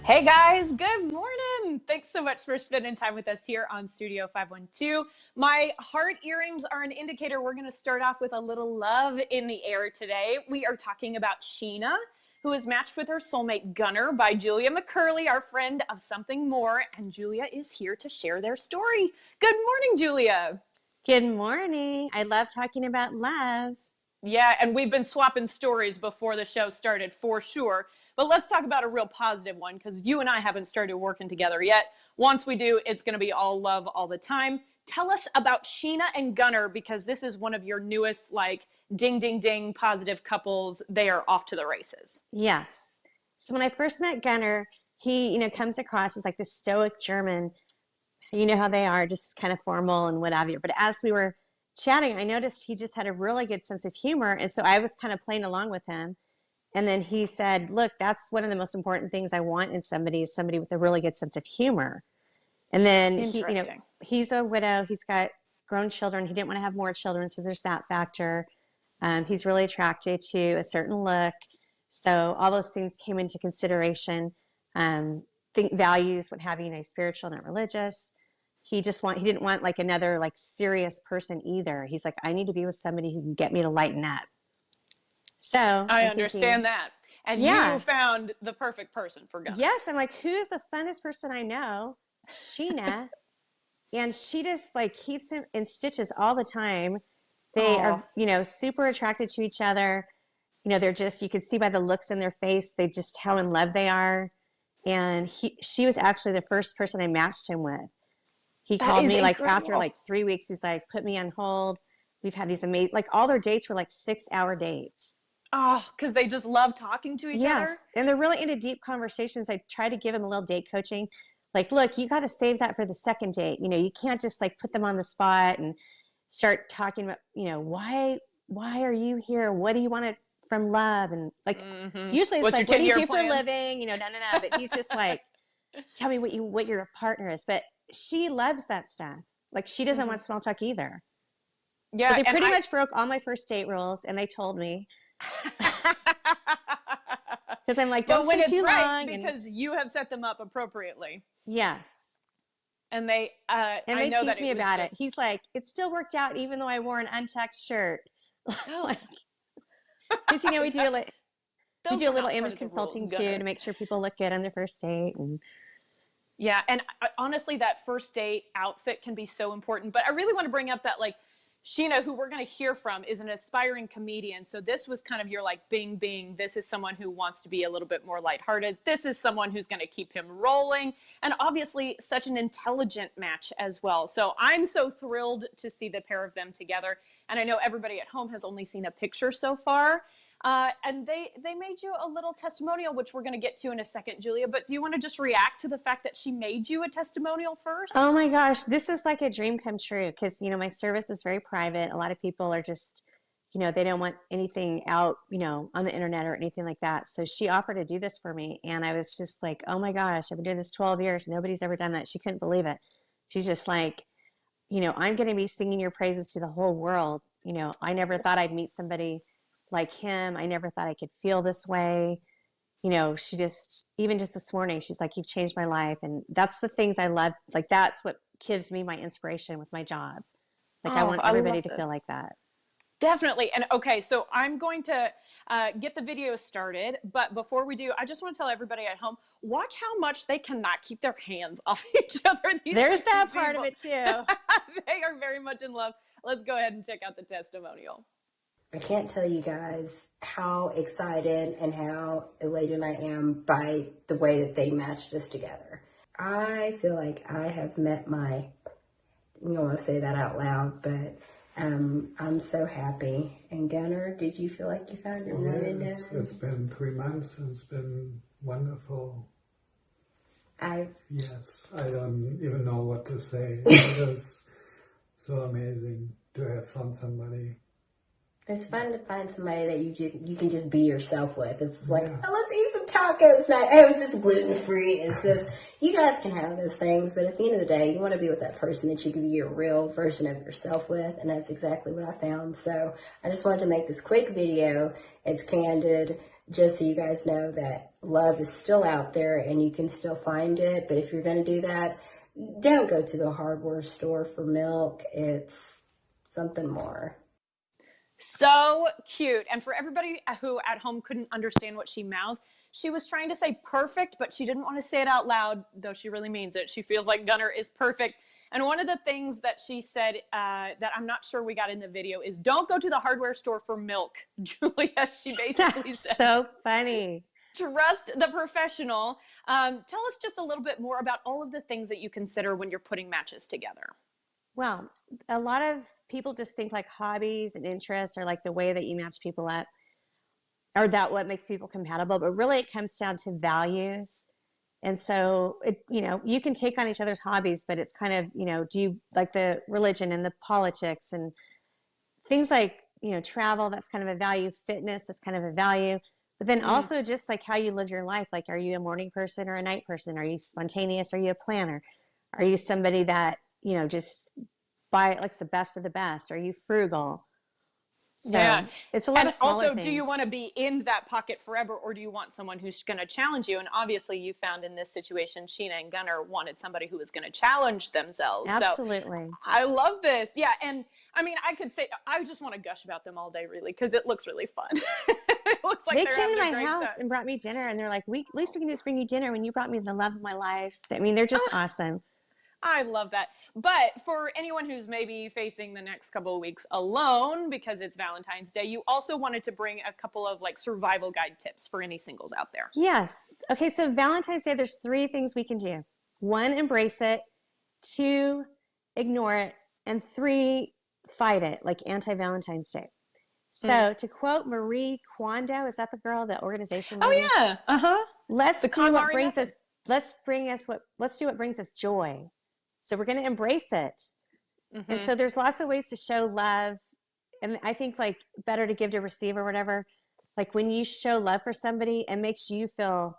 Hey guys, good morning. Thanks so much for spending time with us here on Studio 512. My heart earrings are an indicator we're going to start off with a little love in the air today. We are talking about Sheena, who is matched with her soulmate Gunnar by Julia McCurley, our friend of Something More, and Julia is here to share their story. Good morning, Julia. Good morning. I love talking about love. Yeah, and we've been swapping stories before the show started for sure. But let's talk about a real positive one because you and I haven't started working together yet. Once we do, it's going to be all love all the time. Tell us about Sheena and Gunnar because this is one of your newest, like, ding, ding, ding, positive couples. They are off to the races. Yes. So when I first met Gunnar, he, comes across as like this stoic German. You know how they are, just kind of formal and what have you. But as we were chatting, I noticed he just had a really good sense of humor. And so I was kind of playing along with him. And then he said, look, that's one of the most important things I want in somebody is somebody with a really good sense of humor. And then Interesting. he's a widow. He's got grown children. He didn't want to have more children. So there's that factor. He's really attracted to a certain look. So all those things came into consideration. Think values, what have you, he's spiritual, not religious. He didn't want like another like serious person either. He's like, I need to be with somebody who can get me to lighten up. So I I'm thinking, understand that. And you yeah, found the perfect person for Gunnar. yes. I'm like, who's the funnest person I know? Sheena. And she just like keeps him in stitches all the time. They Oh, are, super attracted to each other. They're just, you can see by the looks in their face, they just how in love they are. And she was actually the first person I matched him with. He that called is me like after incredible. like 3 weeks. He's like, put me on hold. We've had these amazing, like all their dates were like 6 hour dates. Oh, because they just love talking to each other. Yes. And they're really into deep conversations. I try to give him a little date coaching. Like, look, you got to save that for the second date. You can't just like put them on the spot and start talking about, why are you here? What do you want from love? And like, usually it's What's your like, what do you 10-year do for a plan? living? No, no, no. But he's just like, tell me what your partner is. But she loves that stuff. Like, she doesn't want small talk either. So Yeah, they and pretty I much broke all my first date rules, and they told me because I'm like, don't but when stay it's too right, long. And because you have set them up appropriately. yes. And they And I they know tease that me it was about it. just He's like, it still worked out even though I wore an untucked shirt. oh, Like, because we do we those do a were little not part image of the rules, consulting too Gunner. to make sure people look good on their first date. And Yeah, and honestly, that first date outfit can be so important. But I really want to bring up that, like, Sheena, who we're going to hear from, is an aspiring comedian. So this was kind of your like bing bing. This is someone who wants to be a little bit more lighthearted. This is someone who's going to keep him rolling. And obviously, such an intelligent match as well. So I'm so thrilled to see the pair of them together. And I know everybody at home has only seen a picture so far. And they made you a little testimonial, which we're going to get to in a second, Julia. But do you want to just react to the fact that she made you a testimonial oh first? my gosh, this is like a dream come true because, my service is very private. A lot of people are just, they don't want anything out, on the internet or anything like that. So she offered to do this for me. And I was just like, oh my gosh, I've been doing this 12 years. Nobody's ever done that. She couldn't believe it. She's just like, I'm going to be singing your praises to the whole world. I never thought I'd meet somebody like him. I never thought I could feel this way. She just, even just this morning, she's like, you've changed my life. And that's the things I love. Like, that's what gives me my inspiration with my job. Like, I Oh, want I everybody love to feel this. like that. Definitely. And okay, so I'm going to get the video started. But before we do, I just want to tell everybody at home watch how much they cannot keep their hands off each other. These are There's two that part of people. it too. They are very much in love. Let's go ahead and check out the testimonial. I can't tell you guys how excited and how elated I am by the way that they matched us together. I feel like I have met my, you don't want to say that out loud, but I'm so happy. And Gunnar, did you feel like you found your Well, love in it's been 3 months and it's been wonderful. I Yes, I don't even know what to say. It was so amazing to have found somebody. It's fun to find somebody that you can just be yourself with. It's like, Yeah. oh, let's eat some tacos. Not, oh, is this gluten free? Is this? You guys can have those things, but at the end of the day, you want to be with that person that you can be your real version of yourself with, and that's exactly what I found. So I just wanted to make this quick video. It's candid. just so you guys know that love is still out there and you can still find it. But if you're going to do that, don't go to the hardware store for milk. It's something more. So cute. And for everybody who at home couldn't understand what she mouthed, she was trying to say perfect, but she didn't want to say it out loud, though she really means it. She feels like Gunner is perfect. And one of the things that she said that I'm not sure we got in the video is don't go to the hardware store for milk, Julia. She basically said. So funny. Trust the professional. Tell us just a little bit more about all of the things that you consider when you're putting matches together. Well, a lot of people just think like hobbies and interests are like the way that you match people up, or that what makes people compatible, but really it comes down to values. And so you can take on each other's hobbies, but it's kind of, do you like the religion and the politics and things like, travel, that's kind of a value, fitness, that's kind of a value, but then also just like how you live your life. Like, are you a morning person or a night person? Are you spontaneous? Are you a planner? Are you somebody that, just likes the best of the best? Are you frugal? So yeah, it's a lot of smaller also, things. do you want to be in that pocket forever, or do you want someone who's going to challenge you? And obviously, you found in this situation, Sheena and Gunnar wanted somebody who was going to challenge themselves. Absolutely. So I love this. Yeah, and I mean, I could say I just want to gush about them all day, really, because it looks really fun. It looks like they they're came to having my a great house time. and brought me dinner, and they're like, at least we can just bring you dinner when you brought me the love of my life. I mean, they're just awesome. I love that. But for anyone who's maybe facing the next couple of weeks alone because it's Valentine's Day, you also wanted to bring a couple of like survival guide tips for any singles out there. Yes. Okay, so Valentine's Day, there's 3 things we can do. 1, embrace it. 2, ignore it. And 3, fight it, like anti-Valentine's Day. So to quote Marie Kondo, is that the girl, the organization lady? Oh yeah. Uh-huh. Let's do what brings method. us let's do what brings us joy. So we're going to embrace it. And so there's lots of ways to show love. And I think like better to give to receive or whatever. Like when you show love for somebody, it makes you feel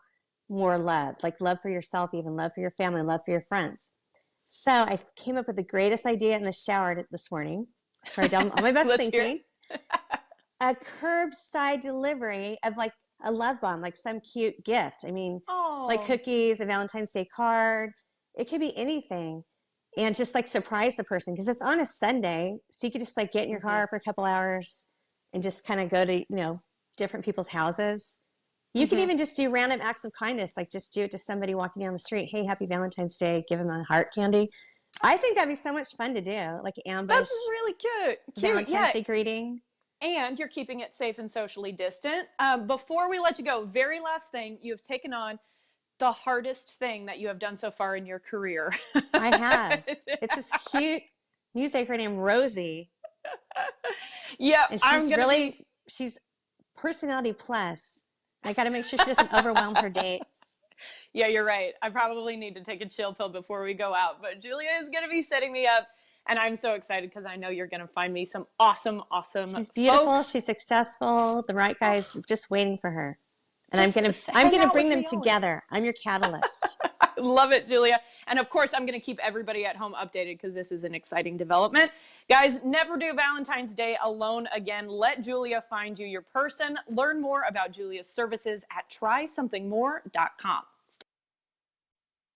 more loved, like love for yourself, even love for your family, love for your friends. So I came up with the greatest idea in the shower this morning. That's where I done all my best thinking. A curbside delivery of like a love bomb, like some cute gift. I mean, like cookies, a Valentine's Day card. It could be anything. And just like surprise the person because it's on a Sunday. So you could just like get in your car for a couple hours and just kind of go to, different people's houses. You can even just do random acts of kindness, like just do it to somebody walking down the street. Hey, happy Valentine's Day. Give them a heart candy. I think that'd be so much fun to do. Like ambush. That's really cute. Valentine's Day greeting. And you're keeping it safe and socially distant. Before we let you go, very last thing, you have taken on the hardest thing that you have done so far in your career. I have. It's this cute newsmaker named Rosie. Yeah, and she's personality plus. I got to make sure she doesn't overwhelm her dates. Yeah, you're right. I probably need to take a chill pill before we go out. But Julia is going to be setting me up. And I'm so excited because I know you're going to find me some awesome She's beautiful. folks. She's successful. The right guy's just waiting for her. And I'm gonna bring them together. I'm your catalyst. I love it, Julia. And of course, I'm going to keep everybody at home updated because this is an exciting development. Guys, never do Valentine's Day alone again. Let Julia find you your person. Learn more about Julia's services at trysomethingmore.com.